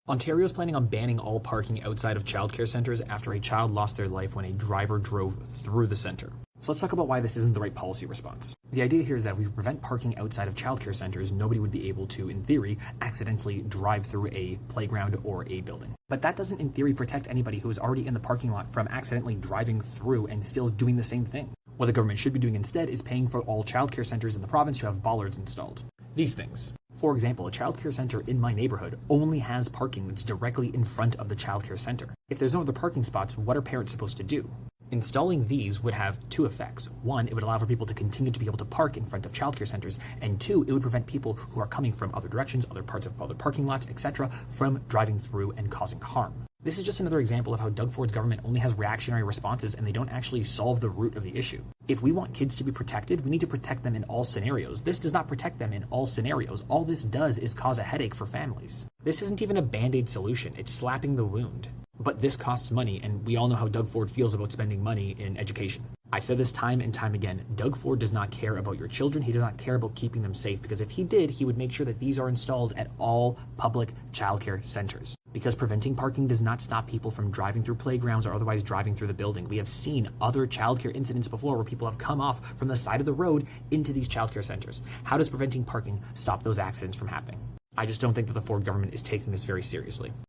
Ontario is planning on banning all parking outside of childcare centres after a child lost their life when a driver drove through the centre. So let's talk about why this isn't the right policy response. The idea here is that if we prevent parking outside of childcare centres, nobody would be able to, in theory, accidentally drive through a playground or a building. But that doesn't, in theory, protect anybody who is already in the parking lot from accidentally driving through and still doing the same thing. What the government should be doing instead is paying for all childcare centres in the province to have bollards installed. These things. For example, a childcare center in my neighborhood only has parking that's directly in front of the childcare center. If there's no other parking spots, what are parents supposed to do? Installing these would have two effects. One, it would allow for people to continue to be able to park in front of childcare centers, and two, it would prevent people who are coming from other directions, other parts of other parking lots, etc., from driving through and causing harm. This is just another example of how Doug Ford's government only has reactionary responses and they don't actually solve the root of the issue. If we want kids to be protected, we need to protect them in all scenarios. This does not protect them in all scenarios. All this does is cause a headache for families. This isn't even a band-aid solution. It's slapping the wound. But this costs money, and we all know how Doug Ford feels about spending money in education. I've said this time and time again, Doug Ford does not care about your children. He does not care about keeping them safe, because if he did, he would make sure that these are installed at all public childcare centers. Because preventing parking does not stop people from driving through playgrounds or otherwise driving through the building. We have seen other childcare incidents before where people have come off from the side of the road into these childcare centers. How does preventing parking stop those accidents from happening? I just don't think that the Ford government is taking this very seriously.